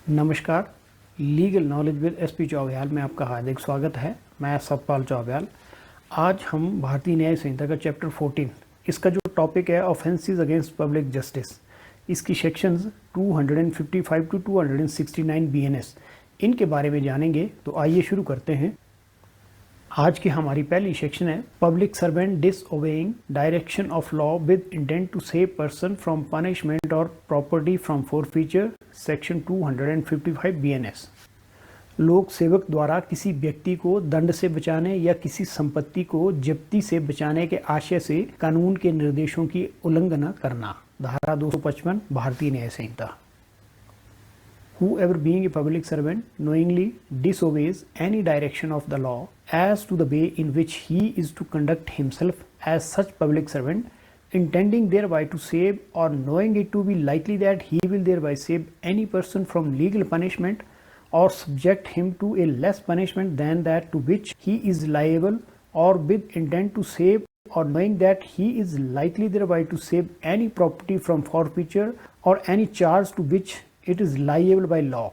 नमस्कार, legal knowledge with SP चौबयाल में आपका हार्दिक स्वागत है। मैं सतपाल चौबयाल। आज हम भारतीय न्याय संहिता का चैप्टर 14, इसका जो टॉपिक है ऑफेंसेस अगेंस्ट पब्लिक जस्टिस, इसकी सेक्शंस 255 टू 269 बीएनएस, इनके बारे में जानेंगे। तो आइए शुरू करते हैं। आज की हमारी पहली सेक्शन है public servant disobeying direction of law with intent to save person from punishment और property from forfeiture, section 255 BNS. लोक सेवक द्वारा किसी व्यक्ति को दंड से बचाने या किसी संपत्ति को जब्ती से बचाने के आशय से कानून के निर्देशों की उल्लंघना करना, धारा 255 भारतीय न्याय संहिता। Whoever being a public servant knowingly disobeys any direction of the law as to the way in which he is to conduct himself as such public servant, intending thereby to save or knowing it to be likely that he will thereby save any person from legal punishment or subject him to a less punishment than that to which he is liable, or with intent to save or knowing that he is likely thereby to save any property from forfeiture or any charge to which it is liable by law.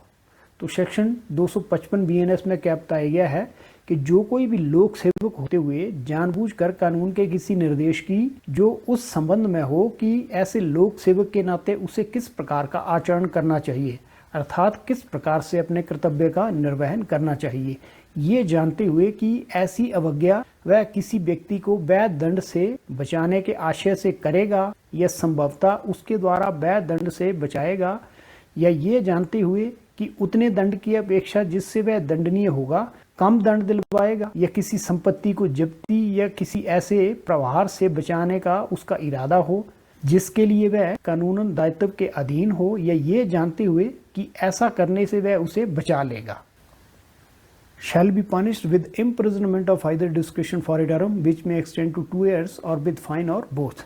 तो section 255 BNS में क्या बताया गया है कि जो कोई भी लोक सेवक होते हुए जानबूझकर कानून के किसी निर्देश की जो उस संबंध में हो कि ऐसे लोक सेवक के नाते उसे किस प्रकार का आचरण करना चाहिए, अर्थात किस प्रकार से अपने कर्तव्य का निर्वहन करना चाहिए, ये जानते हुए कि ऐसी अवज्ञा वह किसी व्यक्ति को वैध दंड से बचाने के आशय से करेगा या संभवतः उसके द्वारा वैध दंड से बचाएगा, या ये जानते हुए कि उतने दंड की अपेक्षा जिससे वह दंडनीय होगा कम दंड दिलवाएगा, या किसी संपत्ति को जब्ती या किसी ऐसे प्रहार से बचाने का उसका इरादा हो जिसके लिए वह कानूनन दायित्व के अधीन हो, या ये जानते हुए कि ऐसा करने से वह उसे बचा लेगा। Shall be punished with imprisonment of either discretion for a term which may extend to 2 years or with fine or both।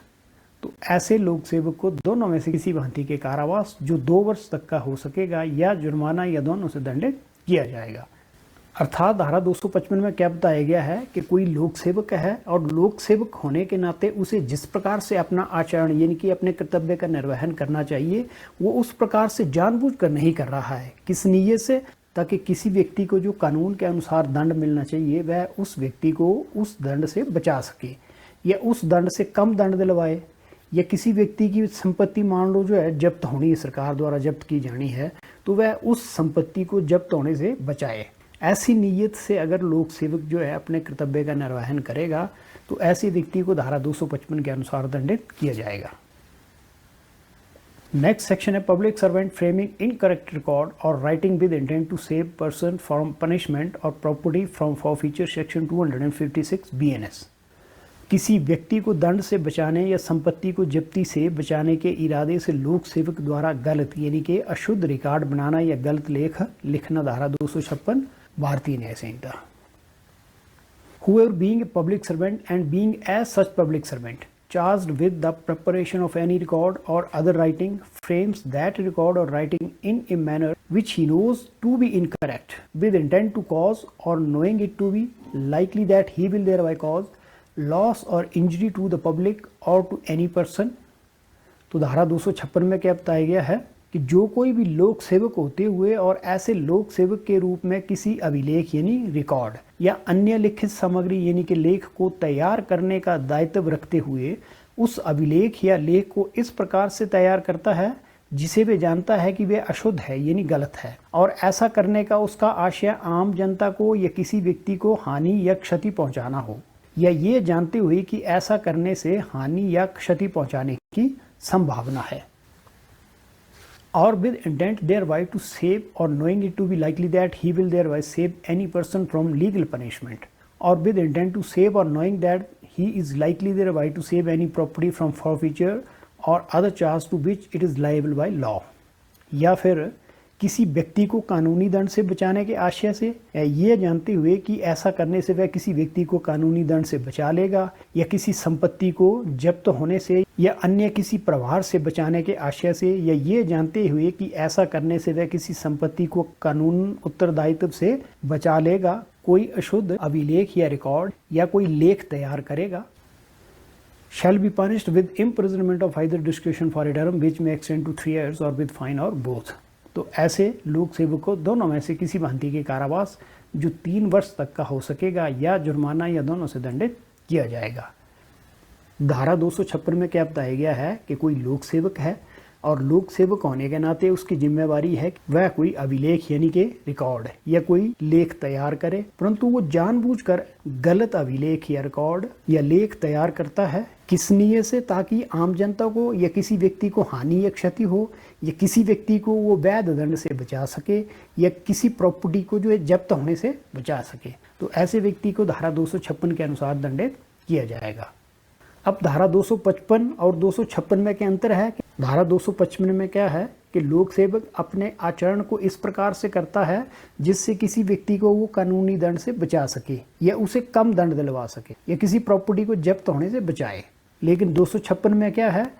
तो ऐसे लोक सेवक को दोनों में से किसी भांति के कारावास जो 2 वर्ष तक का हो सकेगा या जुर्माना या दोनों से दंडित किया जाएगा। अर्थात धारा 255 में क्या बताया गया है कि कोई लोक सेवक है और लोक सेवक होने के नाते उसे जिस प्रकार से अपना आचरण यानी कि अपने कर्तव्य का निर्वहन करना चाहिए वो उस प्रकार से जानबूझकर नहीं कर रहा है। किस नीयत से? ताकि किसी व्यक्ति को जो कानून के अनुसार दंड मिलना चाहिए वह उस व्यक्ति को उस दंड से बचा सके या उस दंड से कम दंड दिलवाए, या किसी व्यक्ति की संपत्ति मान लो जो है जब्त होनी है, सरकार द्वारा जब्त की जानी है, तो वह उस संपत्ति को जब्त होने से बचाए। ऐसी नीयत से अगर लोक सेवक जो है अपने कर्तव्य का निर्वहन करेगा तो ऐसे व्यक्ति को धारा 255 के अनुसार दंडित किया जाएगा। नेक्स्ट सेक्शन है public servant framing incorrect record और writing with intent to save person from punishment और property from forfeiture, section 256 BNS. किसी व्यक्ति को दंड से बचाने या संपत्ति को जब्ती से बचाने के इरादे से लोक सेवक द्वारा गलत यानी कि अशुद्ध रिकॉर्ड बनाना या गलत लेख लिखना, धारा 256 भारतीय न्याय संहिता। Whoever being a public servant and being as such public servant charged with the preparation of any record or other writing frames that record or writing in a manner which he knows to be incorrect with intent to cause or knowing it to be likely that he will thereby cause loss और injury to the public और to any person. तो धारा 256 में क्या बताया गया है कि जो कोई भी लोक सेवक होते हुए और ऐसे लोक सेवक के रूप में किसी अभिलेख यानी रिकॉर्ड या अन्य लिखित सामग्री यानी कि लेख को तैयार करने का दायित्व रखते हुए उस अभिलेख या लेख को इस प्रकार से तैयार करता है जिसे वे जानता है कि वे अशुद्ध है यानी गलत है, और ऐसा करने का उसका आशय आम जनता को या किसी व्यक्ति को हानि या क्षति पहुंचाना हो, या ये जानते हुए कि ऐसा करने से हानि या क्षति पहुंचाने की संभावना है, और with intent thereby to save और knowing it to be likely that he will thereby save any person from legal punishment, और विद इंटेंट टू सेव और knowing that he is likely thereby to save any property from forfeiture और other charge to which it is liable by law. या फिर किसी व्यक्ति को कानूनी दंड से बचाने के आशय से, ये जानते हुए कि ऐसा करने से वह किसी व्यक्ति को कानूनी दंड से बचा लेगा, या किसी संपत्ति को जब्त होने से या अन्य किसी प्रहार से बचाने के आशय से, या ये जानते हुए कि ऐसा करने से वह किसी संपत्ति को कानून उत्तरदायित्व से बचा लेगा, कोई अशुद्ध अभिलेख या रिकॉर्ड या कोई लेख तैयार करेगा। Shall be punished with imprisonment of either discretion for a term which may extend to 3 years or with fine or both। तो ऐसे लोक सेवक को दोनों में से किसी भांति के कारावास जो 3 वर्ष तक का हो सकेगा या जुर्माना या दोनों से दंडित किया जाएगा। धारा 256 में क्या बताया गया है कि कोई लोक सेवक है और लोक सेवक होने के नाते उसकी जिम्मेवारी है कि वह कोई अभिलेख यानी कि रिकॉर्ड या कोई लेख तैयार करे, परंतु वो जानबूझकर गलत अभिलेख या रिकॉर्ड या लेख तैयार करता है। किस नियत से? ताकि आम जनता को या किसी व्यक्ति को हानि या क्षति हो, या किसी व्यक्ति को वो वैध दंड से बचा सके, या किसी प्रॉपर्टी को जो है जब्त होने से बचा सके। तो ऐसे व्यक्ति को धारा 256 के अनुसार दंडित किया जाएगा। अब धारा 255 और 256 में क्या अंतर है? धारा 255 में क्या है कि लोक सेवक अपने आचरण को इस प्रकार से करता है जिससे किसी व्यक्ति को वो कानूनी दंड से बचा सके या उसे कम दंड दिलवा सके या किसी प्रॉपर्टी को जब्त होने से बचाए। लेकिन 256 में क्या है?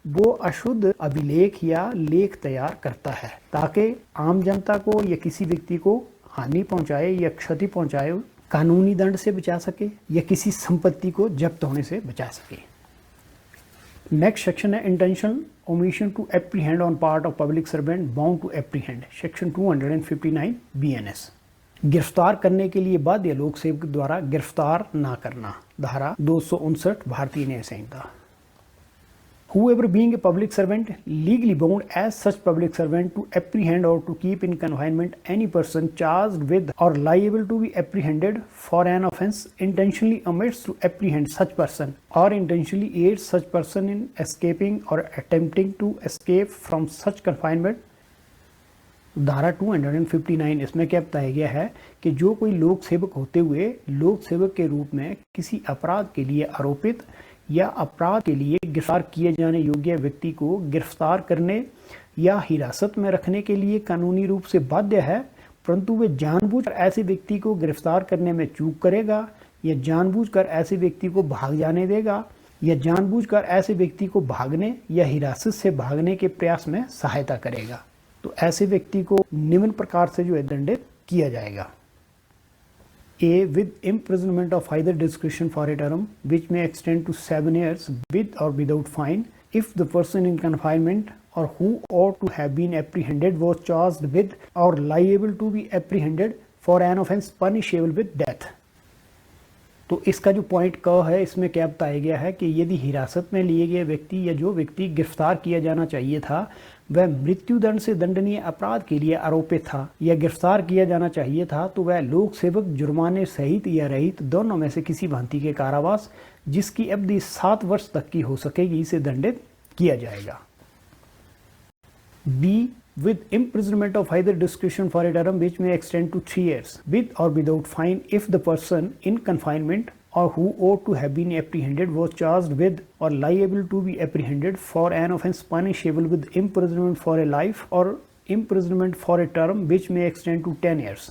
वो अशुद्ध अभिलेख या लेख तैयार करता है ताकि आम जनता को या किसी व्यक्ति को हानि पहुंचाए या क्षति पहुंचाए, कानूनी दंड से बचा सके या किसी संपत्ति को जब्त होने से बचा सके। नेक्स्ट सेक्शन है intentional omission to apprehend on part of public servant bound to apprehend, section 259 BNS। गिरफ्तार करने के लिए बाध्य लोक सेवक द्वारा गिरफ्तार ना करना, धारा 259 भारतीय न्याय संहिता। Whoever being a public servant legally bound as such public servant to apprehend or to keep in confinement any person charged with or liable to be apprehended for an offence intentionally omits to apprehend such person or intentionally aids such person in escaping or attempting to escape from such confinement। धारा 259 इसमें क्या बताया गया है कि जो कोई लोक सेवक होते हुए लोक सेवक के रूप में किसी अपराध के लिए आरोपित या अपराध के लिए गिरफ्तार किए जाने योग्य व्यक्ति को गिरफ्तार करने या हिरासत में रखने के लिए कानूनी रूप से बाध्य है, परंतु वे जानबूझकर ऐसे व्यक्ति को गिरफ्तार करने में चूक करेगा या जानबूझकर ऐसे व्यक्ति को भाग जाने देगा या जानबूझकर ऐसे व्यक्ति को भागने या हिरासत से भागने के प्रयास में सहायता करेगा, तो ऐसे व्यक्ति को निम्न प्रकार से जो है दंडित किया जाएगा। A. With imprisonment of either discretion for a term which may extend to 7 years with or without fine if the person in confinement or who ought to have been apprehended was charged with or liable to be apprehended for an offence punishable with death। तो इसका जो point क है इसमें क्या बताया गया है कि यदि हिरासत में लिए गए व्यक्ति या जो व्यक्ति गिरफ्तार किया जाना चाहिए था वह मृत्यु दंड से दंडनीय अपराध के लिए आरोपित था या गिरफ्तार किया जाना चाहिए था, तो वह लोक सेवक जुर्माने सहित या रहित दोनों में से किसी भांति के कारावास जिसकी अवधि 7 वर्ष तक की हो सकेगी से दंडित किया जाएगा। B. With imprisonment of either discretion for a term which may extend to 3 years with or without fine if the person in confinement or who ought to have been apprehended was charged with or liable to be apprehended for an offence punishable with imprisonment for a life or imprisonment for a term which may extend to 10 years।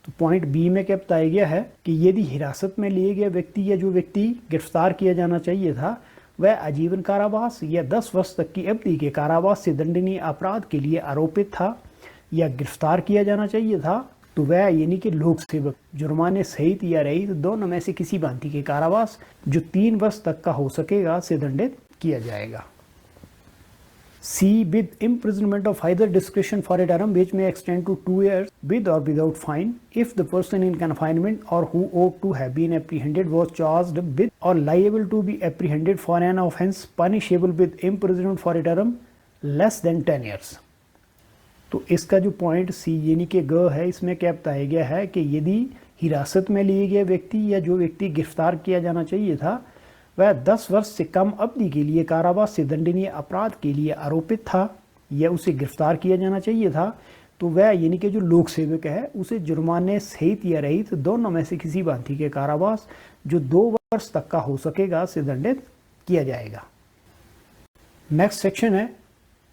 तो point B में क्या बताया गया है कि यदि हिरासत में लिए गए व्यक्ति या जो व्यक्ति गिरफ्तार किया जाना चाहिए था वह आजीवन कारावास या 10 वर्ष तक की अवधि के कारावास से दंडनीय अपराध के लिए आरोपित था या गिरफ्तार किया जाना चाहिए था, तो वह यानी कि लोक सेवक जुर्माने सहित या रहित दोनों में से किसी भांति के कारावास जो 3 वर्ष तक का हो सकेगा से दंडित किया जाएगा। C. With imprisonment of either discretion for a term which may extend to 2 years with or without fine if the person in confinement or who ought to have been apprehended was charged with or liable to be apprehended for an offence punishable with imprisonment for a term less than 10 years। तो इसका जो point C यानी कि ग है इसमें क्या बताया गया है कि यदि हिरासत में लिए गए व्यक्ति या जो व्यक्ति गिरफ्तार किया जाना चाहिए था वह 10 वर्ष से कम अवधि के लिए कारावास से दंडनीय अपराध के लिए आरोपित था या उसे गिरफ्तार किया जाना चाहिए था, तो वह यानी कि जो लोक सेवक है उसे जुर्माने सहित या रहित दोनों में से किसी भांति के कारावास जो 2 वर्ष तक का हो सकेगा से दंडित किया जाएगा। नेक्स्ट सेक्शन है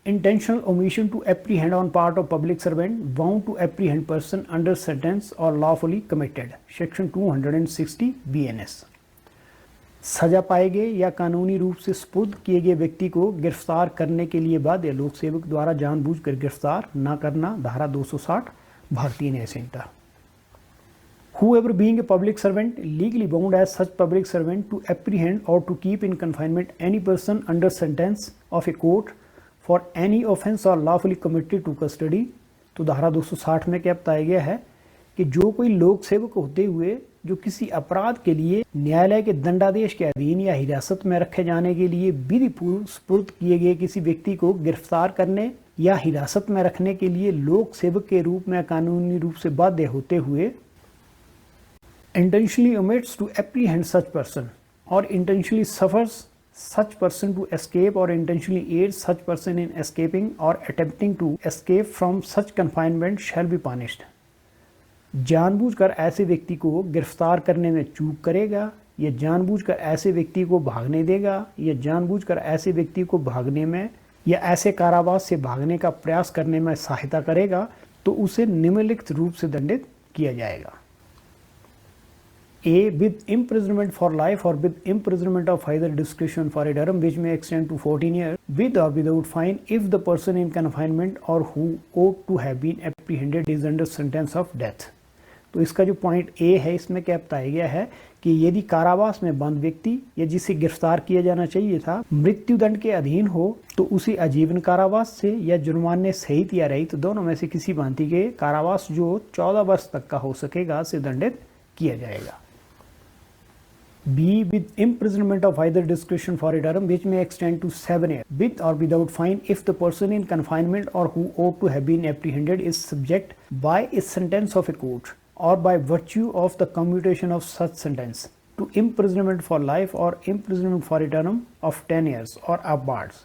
intentional omission to apprehend on part of public servant bound to apprehend person under sentence और लॉफुली कमिटेड, सेक्शन 260 BNS। सजा पाए गए या कानूनी रूप से सुपुर्द किए गए व्यक्ति को गिरफ्तार करने के लिए बाध्य लोक सेवक द्वारा जानबूझकर गिरफ्तार न करना, धारा 260 भारतीय न्याय संहिता। Whoever being a public servant legally bound as such public servant to apprehend or to keep in confinement any person under sentence of a court for any offence और लॉफुली कमिटेड टू कस्टडी। तो धारा 260 में क्या बताया गया है कि जो कोई लोक सेवक होते हुए जो किसी अपराध के लिए न्यायालय के दंडादेश के अधीन या हिरासत में रखे जाने के लिए विधि पूर्व सुपुर्द किए गए किसी व्यक्ति को गिरफ्तार करने या हिरासत में रखने के लिए लोक सेवक के रूप में कानूनी रूप से बाध्य होते हुए intentionally omits to apprehend such person or intentionally suffers such person to escape or intentionally aids such person in escaping or attempting to escape from such confinement shall be punished। जानबूझकर ऐसे व्यक्ति को गिरफ्तार करने में चूक करेगा या जानबूझकर ऐसे व्यक्ति को भागने देगा या जानबूझकर ऐसे व्यक्ति को भागने में या ऐसे कारावास से भागने का प्रयास करने में सहायता करेगा तो उसे निम्नलिखित रूप से दंडित किया जाएगा। A. With imprisonment for life or with imprisonment of either discretion for a term which may extend to 14 years with or without fine if the person in confinement or who ought to have been apprehended is under sentence of death। तो इसका जो point A है इसमें क्या बताया गया है कि यदि कारावास में बंद व्यक्ति या जिसे गिरफ्तार किया जाना चाहिए था मृत्युदंड के अधीन हो तो उसे आजीवन कारावास से या जुर्माने सहित या रहित दोनों में से किसी भांति के कारावास जो 14 वर्ष तक का हो सकेगा से दंडित किया जाएगा। B. With imprisonment of either discretion for a term which may extend to 7 years with or without fine if the person in confinement or who ought to have been apprehended is subject by a sentence of a court or by virtue of the commutation of such sentence to imprisonment for life or imprisonment for a term of 10 years or upwards।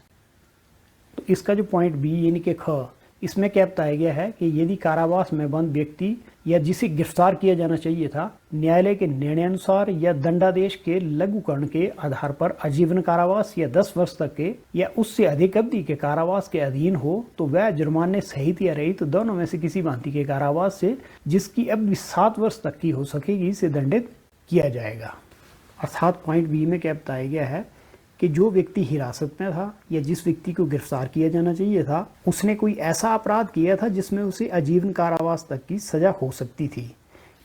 तो इसका जो point B यानी कि ख इसमें क्या बताया गया है कि यदि कारावास में बंद व्यक्ति या जिसे गिरफ्तार किया जाना चाहिए था न्यायालय के निर्णयानुसार या दंडादेश के लघुकरण के आधार पर आजीवन कारावास या 10 वर्ष तक के या उससे अधिक अवधि के कारावास के अधीन हो तो वह जुर्माने सहित या रहित दोनों में से किसी भांति के कारावास से जिसकी अवधि 7 वर्ष तक की हो सकेगी से दंडित किया जाएगा। अर्थात पॉइंट बी में क्या बताया गया है कि जो व्यक्ति हिरासत में था या जिस व्यक्ति को गिरफ्तार किया जाना चाहिए था उसने कोई ऐसा अपराध किया था जिसमें उसे आजीवन कारावास तक की सजा हो सकती थी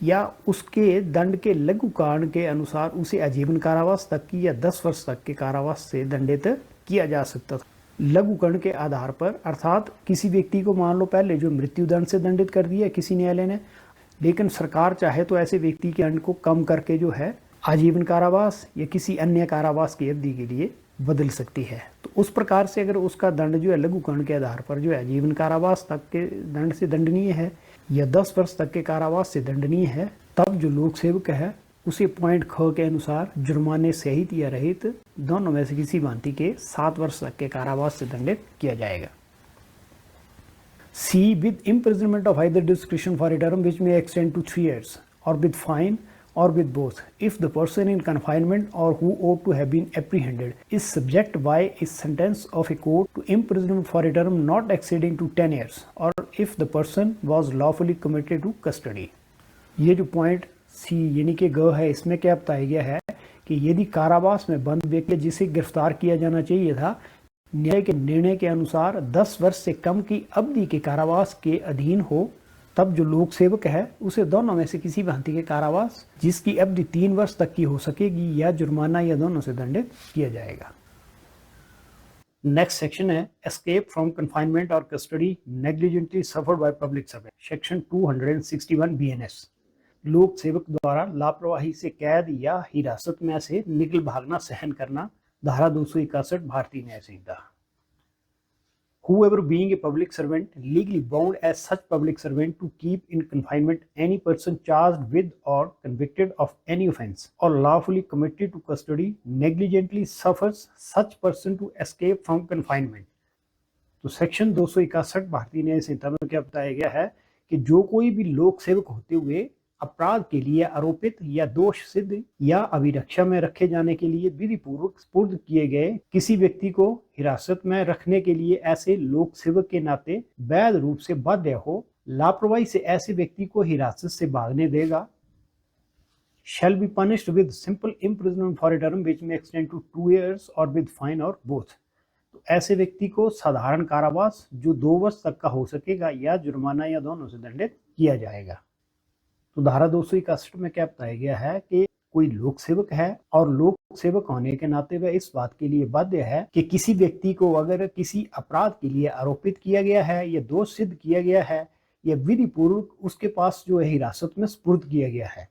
या उसके दंड के लघुकरण के अनुसार उसे आजीवन कारावास तक की या 10 वर्ष तक के कारावास से दंडित किया जा सकता था। लघुकरण के आधार पर अर्थात किसी व्यक्ति को मान लो पहले जो मृत्युदंड से दंडित कर दिया किसी न्यायालय ने, लेकिन सरकार चाहे तो ऐसे व्यक्ति के दंड को कम करके जो है आजीवन कारावास या किसी अन्य कारावास की अवधि के लिए बदल सकती है। तो उस प्रकार से अगर उसका दंड जो है लघुकरण के आधार पर जो है आजीवन कारावास तक के दंड से दंडनीय है या 10 वर्ष तक के कारावास से दंडनीय है तब जो लोक सेवक है उसे पॉइंट ख के अनुसार जुर्माने सहित या रहित दोनों में से किसी भांति के 7 वर्ष तक के कारावास से दंडित किया जाएगा। C. With imprisonment of either discretion for a term which may extend to 3 years or with fine or with both if the person in confinement or who ought to have been apprehended is subject by a sentence of a court to imprisonment for a term not exceeding to 10 years or if the person was lawfully committed to custody। ये जो point सी यानी कि ग है इसमें क्या बताया गया है कि यदि कारावास में बंद व्यक्ति जिसे गिरफ्तार किया जाना चाहिए था न्याय के निर्णय के अनुसार 10 वर्ष से कम की अवधि के कारावास के अधीन हो तब जो लोक सेवक है उसे दोनों में से किसी भांति के कारावास जिसकी अवधि 3 वर्ष तक की हो सकेगी या जुर्माना या दोनों से दंडित किया जाएगा। नेक्स्ट सेक्शन है एस्केप फ्रॉम कन्फाइनमेंट और custody negligently suffered by public servant, section 261 BNS। लोक सेवक द्वारा लापरवाही से कैद या हिरासत में से निकल भागना सहन करना, धारा 261 भारतीय न्याय संहिता। Whoever being a public servant legally bound as such public servant to keep in confinement any person charged with or convicted of any offence or lawfully committed to custody negligently suffers such person to escape from confinement। तो section 261 भारतीय न्याय संहिता में क्या बताया गया है कि जो कोई भी लोक सेवक होते हुए अपराध के लिए आरोपित या दोष सिद्ध या अभिरक्षा में रखे जाने के लिए विधि पूर्वक सुपुर्द किए गए किसी व्यक्ति को हिरासत में रखने के लिए ऐसे लोक सेवक के नाते वैध रूप से बाध्य हो लापरवाही से ऐसे व्यक्ति को हिरासत से भागने देगा shall be punished with simple imprisonment for a term which may extend to 2 years or with fine or both। तो ऐसे व्यक्ति को साधारण कारावास जो 2 वर्ष तक का हो सकेगा या जुर्माना या दोनों से दंडित किया जाएगा। तो धारा 261 में क्या बताया गया है कि कोई लोक सेवक है और लोक सेवक होने के नाते वह इस बात के लिए बाध्य है कि किसी व्यक्ति को अगर किसी अपराध के लिए आरोपित किया गया है या दोष सिद्ध किया गया है या विधि पूर्वक उसके पास जो है हिरासत में सुपुर्द किया गया है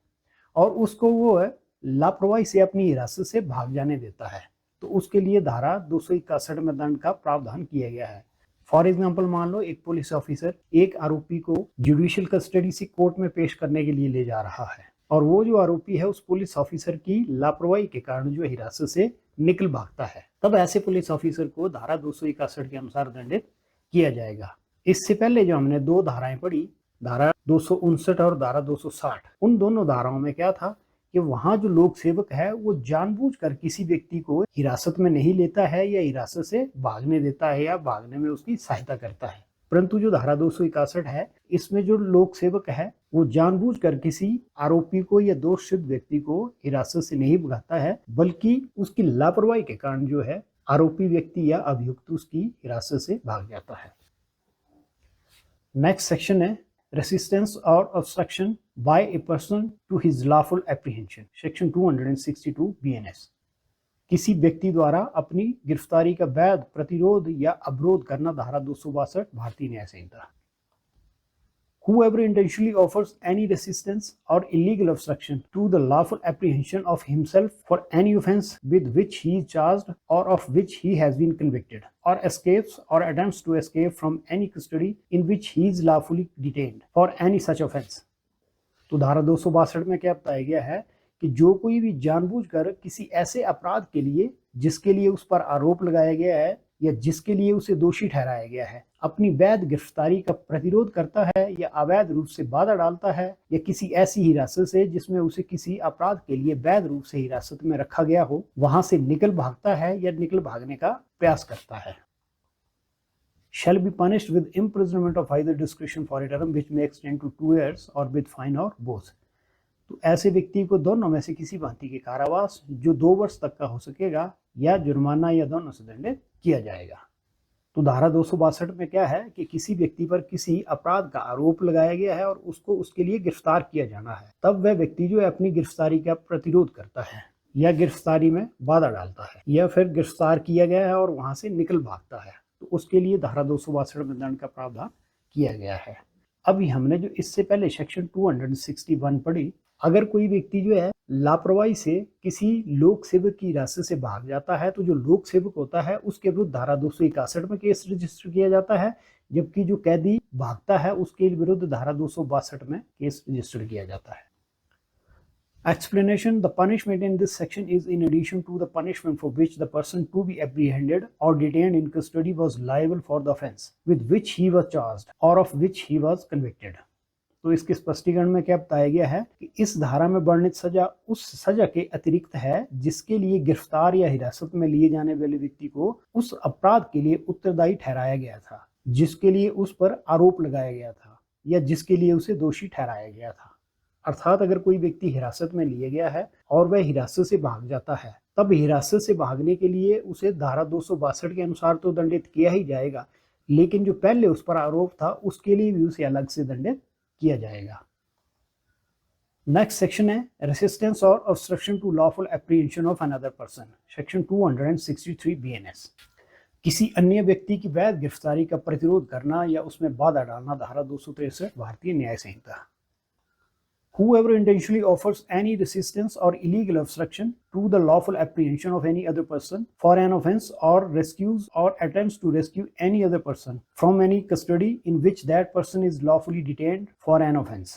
और उसको वो लापरवाही से अपनी हिरासत से भाग जाने देता है, तो उसके लिए धारा 261 में दंड का प्रावधान किया गया है। फॉर एग्जाम्पल, मान लो एक पुलिस ऑफिसर एक आरोपी को जुडिशियल कस्टडी से कोर्ट में पेश करने के लिए ले जा रहा है और वो जो आरोपी है उस पुलिस ऑफिसर की लापरवाही के कारण जो हिरासत से निकल भागता है, तब ऐसे पुलिस ऑफिसर को धारा 261 के अनुसार दंडित किया जाएगा। इससे पहले जो हमने दो धाराएं पढ़ी, धारा 259 और धारा 260, उन दोनों धाराओं में क्या था कि वहां जो लोक सेवक है वो जानबूझकर किसी व्यक्ति को हिरासत में नहीं लेता है या हिरासत से भागने देता है या भागने में उसकी सहायता करता है, परंतु जो धारा 261 है इसमें जो लोक सेवक है वो जानबूझकर किसी आरोपी को या दोष सिद्ध व्यक्ति को हिरासत से नहीं भगाता है, बल्कि उसकी लापरवाही के कारण जो है आरोपी व्यक्ति या अभियुक्त उसकी हिरासत से भाग जाता है। नेक्स्ट सेक्शन है रेसिस्टेंस और obstruction by a person to his lawful apprehension, section 262 BNS. किसी व्यक्ति द्वारा अपनी गिरफ्तारी का वैध प्रतिरोध या अवरोध करना, धारा 262 भारतीय न्याय संहिता। Whoever intentionally offers any resistance or illegal obstruction to the lawful apprehension of himself for any offence with which he is charged or of which he has been convicted, or escapes or attempts to escape from any custody in which he is lawfully detained for any such offence। तो धारा 262 में क्या बताया गया है कि जो कोई भी जानबूझकर किसी ऐसे अपराध के लिए जिसके लिए उस पर आरोप लगाया गया है या जिसके लिए उसे दोषी ठहराया गया है अपनी वैध गिरफ्तारी का प्रतिरोध करता है या अवैध रूप से बाधा डालता है या किसी ऐसी हिरासत से जिसमें उसे किसी अपराध के लिए वैध रूप से हिरासत में रखा गया हो वहां से निकल भागता है या निकल भागने का प्रयास करता है, shall be punished with imprisonment of either discretion for a term which may extend to 2 years or with fine or both। तो ऐसे व्यक्ति को दोनों में से किसी भांति के कारावास जो 2 वर्ष तक का हो सकेगा या जुर्माना या दोनों से दंडित किया जाएगा। तो धारा 262 में क्या है कि किसी व्यक्ति पर किसी अपराध का आरोप लगाया गया है और उसको उसके लिए गिरफ्तार किया जाना है, तब वह व्यक्ति जो है अपनी गिरफ्तारी का प्रतिरोध करता है या गिरफ्तारी में बाधा डालता है या फिर गिरफ्तार किया गया है और वहां से निकल भागता है, तो उसके लिए धारा 262 में दंड का प्रावधान किया गया है। अभी हमने जो इससे पहले सेक्शन 261 पढ़ी, अगर कोई व्यक्ति जो है लापरवाही से किसी लोक सेवक की हिरासत से भाग जाता है तो जो लोक सेवक होता है उसके विरुद्ध धारा 261 में केस रजिस्टर किया जाता है, जबकि जो कैदी भागता है उसके विरुद्ध धारा 262 में केस रजिस्टर किया जाता है। Explanation: The punishment in this section is in addition to the punishment for which the person to be apprehended or detained in custody was liable for the offence with which he was charged or of which he was convicted। तो इसके स्पष्टीकरण में क्या बताया गया है कि इस धारा में वर्णित सजा उस सजा के अतिरिक्त है जिसके लिए गिरफ्तार या हिरासत में लिए जाने वाले व्यक्ति को उस अपराध के लिए उत्तरदायी ठहराया गया था जिसके लिए उस पर आरोप लगाया गया था या जिसके लिए उसे दोषी ठहराया गया था। अर्थात अगर कोई व्यक्ति हिरासत में लिया गया है और वह हिरासत से भाग जाता है, तब हिरासत से भागने के लिए उसे धारा 262 के अनुसार तो दंडित किया ही जाएगा, लेकिन जो पहले उस पर आरोप था उसके लिए भी उसे अलग से दंडित किया जाएगा। नेक्स्ट सेक्शन है रेसिस्टेंस और obstruction to lawful apprehension of another person, section 263 BNS. किसी अन्य व्यक्ति की वैध गिरफ्तारी का प्रतिरोध करना या उसमें बाधा डालना, धारा 263 भारतीय न्याय संहिता। Whoever intentionally offers any resistance or illegal obstruction to the lawful apprehension of any other person for an offence or rescues or attempts to rescue any other person from any custody in which that person is lawfully detained for an offence।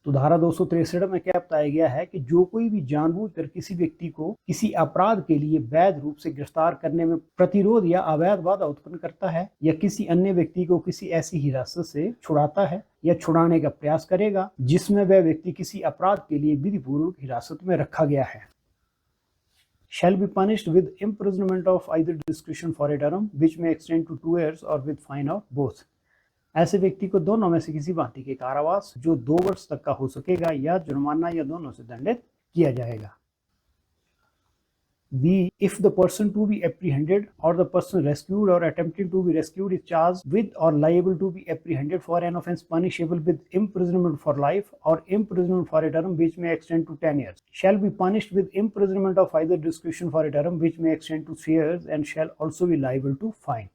तो धारा 263 में क्या बताया गया है कि जो कोई भी जानबूझकर किसी व्यक्ति को किसी अपराध के लिए वैध रूप से गिरफ्तार करने में प्रतिरोध या अवैध बाधा उत्पन्न करता है या किसी अन्य व्यक्ति को किसी ऐसी हिरासत से छुड़ाता है या छुड़ाने का प्रयास करेगा जिसमें वह व्यक्ति किसी अपराध के लिए विधिपूर्वक हिरासत में रखा गया है, shall be punished with imprisonment of either discretion for a term which may extend to 2 years or with fine or both। ऐसे व्यक्ति को दोनों में से किसी भांति के कारावास जो 2 वर्ष तक का हो सकेगा या जुर्माना या दोनों से दंडित किया जाएगा। B. If the person to be apprehended or the person rescued or attempting to be rescued is charged with or liable to be apprehended for an offence punishable with imprisonment for life or imprisonment for a term which may extend to 10 years, shall be punished with imprisonment of either discretion for a term which may extend to 3 years and shall also be liable to fine.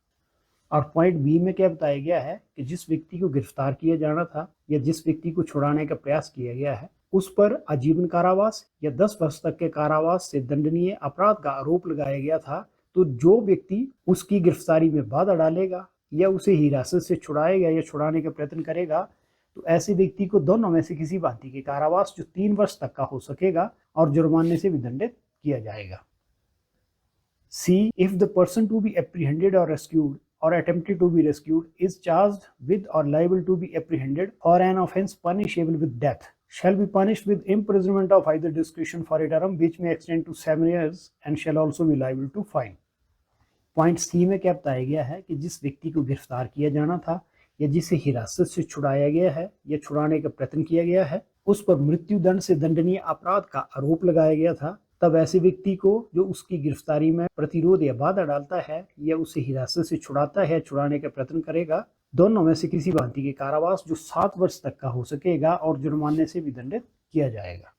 और point B में क्या बताया गया है कि जिस व्यक्ति को गिरफ्तार किया जाना था या जिस व्यक्ति को छुड़ाने का प्रयास किया गया है उस पर आजीवन कारावास या 10 वर्ष तक के कारावास से दंडनीय अपराध का आरोप लगाया गया था, तो जो व्यक्ति उसकी गिरफ्तारी में बाधा डालेगा या उसे हिरासत से छुड़ाएगा या छुड़ाने का प्रयत्न करेगा, तो ऐसे व्यक्ति को दोनों में से किसी भांति के कारावास जो 3 वर्ष तक का हो सकेगा और जुर्माने से भी दंडित किया जाएगा। C. If the person to be apprehended or rescued or attempted to be rescued is charged with or liable to be apprehended for an offence punishable with death, shall be punished with imprisonment of either discretion for a term which may extend to 7 years and shall also be liable to fine. Point C में क्या बताया गया है कि जिस व्यक्ति को गिरफ्तार किया जाना था या जिसे हिरासत से छुड़ाया गया है या छुड़ाने का प्रयत्न किया गया है उस पर मृत्यु दंड से दंडनीय अपराध का आरोप लगाया गया था, तब ऐसे व्यक्ति को जो उसकी गिरफ्तारी में प्रतिरोध या बाधा डालता है या उसे हिरासत से छुड़ाता है, छुड़ाने का प्रयत्न करेगा, दोनों में से किसी भांति के कारावास जो 7 वर्ष तक का हो सकेगा और जुर्माने से भी दंडित किया जाएगा।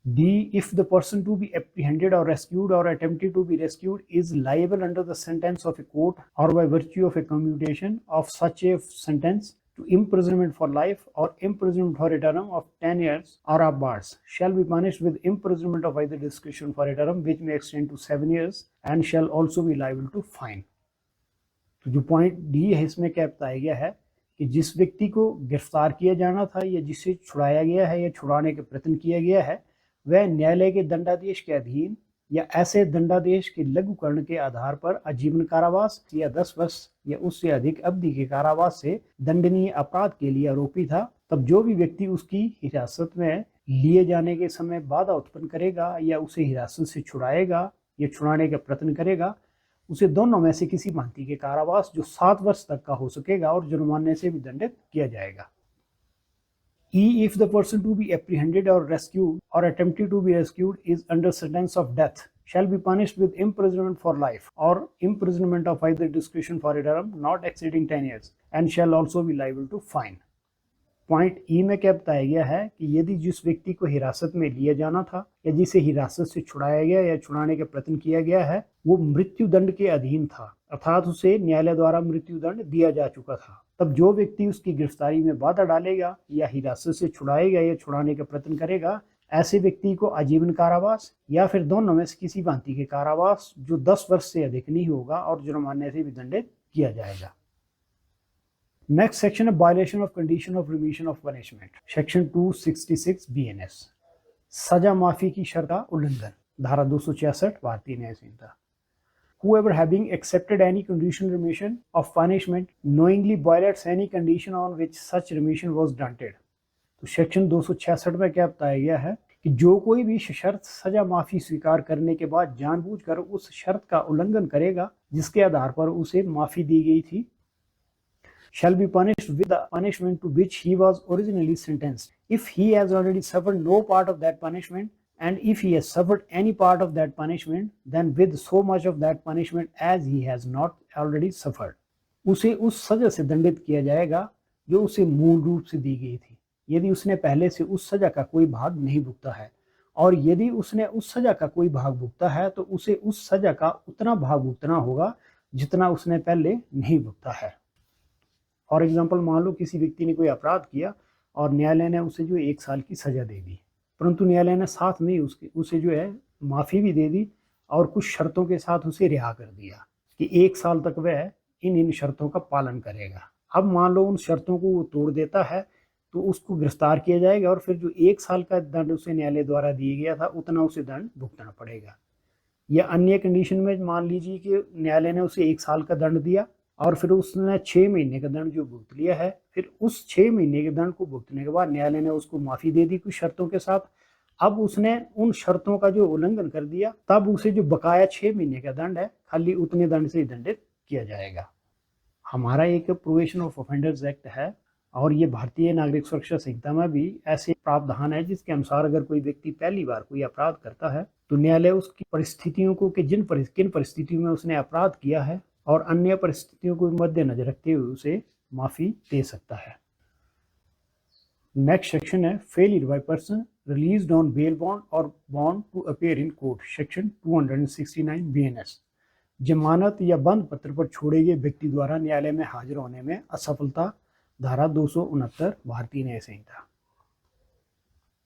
D. If the person to be apprehended or rescued or attempted to be rescued is liable under the sentence of a court or by virtue of a commutation of such a sentence to imprisonment for life or imprisonment for a term of 10 years or upwards, shall be punished with imprisonment of either discretion for a term which may extend to 7 years and shall also be liable to fine. तो जो point D है इसमें क्या बताया गया है कि जिस व्यक्ति को गिरफ्तार किया जाना था या जिसे छुड़ाया गया है या छुड़ाने का प्रयत्न किया गया है वह न्यायालय के दंडादेश के अधीन या ऐसे दंडादेश के लघुकरण के आधार पर आजीवन कारावास या 10 वर्ष या उससे अधिक अवधि के कारावास से दंडनीय अपराध के लिए आरोपी था, तब जो भी व्यक्ति उसकी हिरासत में लिए जाने के समय बाधा उत्पन्न करेगा या उसे हिरासत से छुड़ाएगा या छुड़ाने का प्रयत्न करेगा, उसे दोनों में से किसी भांति के कारावास जो 7 वर्ष तक का हो सकेगा और जुर्माने से भी दंडित किया जाएगा। E. If the person to be apprehended or rescued or attempted to be rescued is under sentence of death, shall be punished with imprisonment for life or imprisonment of either discretion for a term not exceeding 10 years and shall also be liable to fine. Point ई में क्या बताया गया है कि यदि जिस व्यक्ति को हिरासत में लिया जाना था या जिसे हिरासत से छुड़ाया गया या छुड़ाने का प्रयत्न किया गया है वो मृत्यु दंड के अधीन था, अर्थात उसे न्यायालय द्वारा मृत्यु दंड दिया जा चुका था, तब जो व्यक्ति उसकी गिरफ्तारी में बाधा डालेगा या हिरासत से छुड़ाएगा या छुड़ाने का प्रयत्न करेगा, ऐसे व्यक्ति को आजीवन कारावास या फिर दोनों में से किसी भांति के कारावास जो 10 वर्ष से अधिक नहीं होगा और जुर्माने से भी दंडित किया जाएगा। नेक्स्ट सेक्शन है violation of condition of remission of punishment, section 266 BNS, सजा माफी की शर्त का उल्लंघन, धारा 266 भारतीय न्याय संहिता। Whoever having accepted any conditional remission of punishment knowingly violates any condition on which such remission was granted। तो सेक्शन 266 में क्या बताया गया है कि जो कोई भी शर्त सजा माफी स्वीकार करने के बाद जानबूझकर उस शर्त का उल्लंघन करेगा जिसके आधार पर उसे माफी दी गई थी, shall be punished with the punishment to which he was originally sentenced if he has already suffered no part of that punishment, and if he has suffered any part of that punishment then with so much of that punishment as he has not already suffered। उसे उस सजा से दंडित किया जाएगा जो उसे मूल रूप से दी गई थी यदि उसने पहले से उस सजा का कोई भाग नहीं भुगता है, और यदि उसने उस सजा का कोई भाग भुगता है तो उसे उस सजा का उतना भाग भुगतना होगा जितना उसने पहले नहीं भुगता है। फॉर एग्जाम्पल, मान लो किसी व्यक्ति ने कोई अपराध किया और न्यायालय ने उसे जो 1 साल की सजा दे दी, परंतु न्यायालय ने साथ में उसे जो है माफ़ी भी दे दी और कुछ शर्तों के साथ उसे रिहा कर दिया कि 1 साल तक वह इन शर्तों का पालन करेगा। अब मान लो उन शर्तों को वो तोड़ देता है तो उसको गिरफ्तार किया जाएगा और फिर जो 1 साल का दंड उसे न्यायालय द्वारा दिया गया था उतना उसे दंड भुगतना पड़ेगा। या अन्य कंडीशन में मान लीजिए कि न्यायालय ने उसे 1 साल का दंड दिया और फिर उसने 6 महीने का दंड जो भुगत लिया है, फिर उस 6 महीने के दंड को भुगतने के बाद न्यायालय ने उसको माफ़ी दे दी कुछ शर्तों के साथ। अब उसने उन शर्तों का जो उल्लंघन कर दिया, तब उसे जो बकाया 6 महीने का दंड है खाली उतने दंड से ही दंडित किया जाएगा। हमारा एक प्रोहिबिशन ऑफ ऑफेंडर्स एक्ट है और ये भारतीय नागरिक सुरक्षा संहिता में भी ऐसे प्रावधान है जिसके अनुसार अगर कोई व्यक्ति पहली बार कोई अपराध करता है तो न्यायालय उसकी परिस्थितियों को कि किन परिस्थितियों में उसने अपराध किया है और अन्य परिस्थितियों को मद्देनजर रखते हुए उसे माफ़ी दे सकता है। नेक्स्ट सेक्शन है failure by person released on bail bond और bond to appear in court, section 269 BNS. जमानत या बंद पत्र पर छोड़े गए व्यक्ति द्वारा न्यायालय में हाजिर होने में असफलता, धारा 269 भारतीय न्याय संहिता।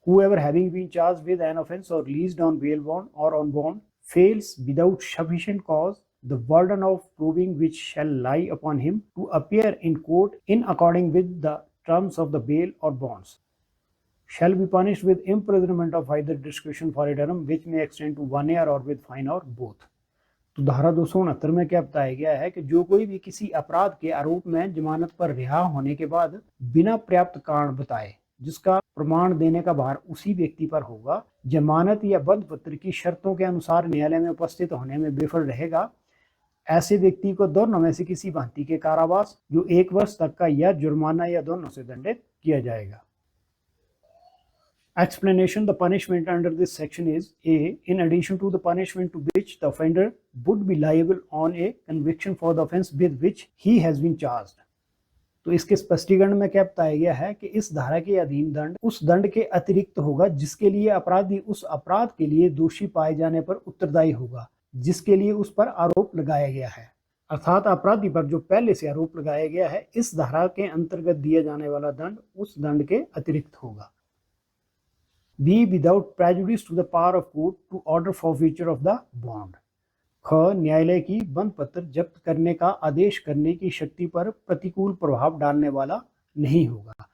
Whoever having been charged with an offence or released on bail bond or on bond fails without sufficient cause, the burden of proving which shall lie upon him to appear in court in accordance with the terms of the bail or bonds shall be punished with imprisonment of either discretion for a term which may extend to 1 year or with fine or both। तो धारा 269 में क्या बताया गया है कि जो कोई भी किसी अपराध के आरोप में जमानत पर रिहा होने के बाद बिना पर्याप्त कारण बताए जिसका प्रमाण देने का भार उसी व्यक्ति पर होगा, जमानत या बंद पत्र की शर्तों के अनुसार न्यायालय में उपस्थित होने में विफल रहेगा, ऐसे व्यक्ति को दोनों में से किसी भांति के कारावास जो 1 वर्ष तक का या जुर्माना या दोनों से दंडित किया जाएगा। Explanation: The punishment under this section is A. In addition to the punishment to which the offender would be liable on a conviction for the offence with which he has been charged। तो इसके स्पष्टीकरण में क्या बताया गया है कि इस धारा के अधीन दंड उस दंड के अतिरिक्त होगा जिसके लिए अपराधी उस अपराध के लिए दोषी पाए जाने पर उत्तरदायी होगा जिसके लिए उस पर आरोप लगाया गया है। अर्थात अपराधी पर जो पहले से आरोप लगाया गया है इस धारा के अंतर्गत दिया जाने वाला दंड उस दंड के अतिरिक्त होगा। B. Without prejudice to the power of court to order forfeiture of the bond। ख. न्यायालय की बंद पत्र जब्त करने का आदेश करने की शक्ति पर प्रतिकूल प्रभाव डालने वाला नहीं होगा।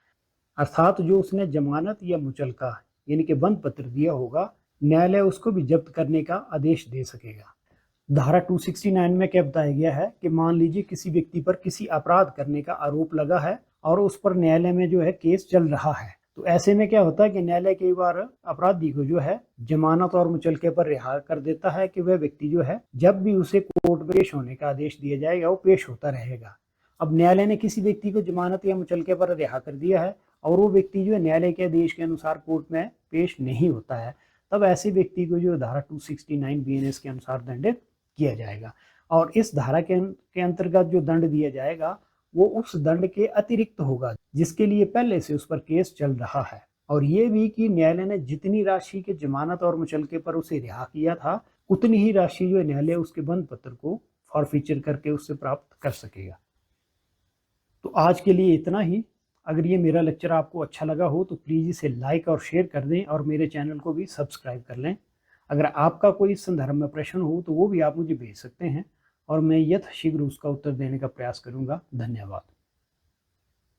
अर्थात जो उसने जमानत या मुचलका यानी कि बंद पत्र दिया होगा न्यायालय उसको भी जब्त करने का आदेश दे सकेगा। धारा 269 में क्या बताया गया है कि मान लीजिए किसी व्यक्ति पर किसी अपराध करने का आरोप लगा है और उस पर न्यायालय में जो है केस चल रहा है, तो ऐसे में क्या होता है कि न्यायालय कई बार अपराधी को जो है जमानत और मुचलके पर रिहा कर देता है कि वह व्यक्ति जो है जब भी उसे कोर्ट में पेश होने का आदेश दिया जाएगा वो पेश होता रहेगा। अब न्यायालय ने किसी व्यक्ति को जमानत या मुचलके पर रिहा कर दिया है और वो व्यक्ति जो है न्यायालय के आदेश के अनुसार कोर्ट में पेश नहीं होता है, तब ऐसे व्यक्ति को जो धारा 269 बीएनएस के अनुसार दंडित किया जाएगा और इस धारा के अंतर्गत जो दंड दिया जाएगा वो उस दंड के अतिरिक्त होगा जिसके लिए पहले से उस पर केस चल रहा है। और ये भी कि न्यायालय ने जितनी राशि के जमानत और मुचलके पर उसे रिहा किया था उतनी ही राशि जो है न्यायालय उसके बंद पत्र को फॉरफीचर करके उससे प्राप्त कर सकेगा। तो आज के लिए इतना ही। अगर ये मेरा लेक्चर आपको अच्छा लगा हो तो प्लीज़ इसे लाइक और शेयर कर दें और मेरे चैनल को भी सब्सक्राइब कर लें। अगर आपका कोई इस संदर्भ में प्रश्न हो तो वो भी आप मुझे भेज सकते हैं और मैं यथाशीघ्र उसका उत्तर देने का प्रयास करूंगा। धन्यवाद।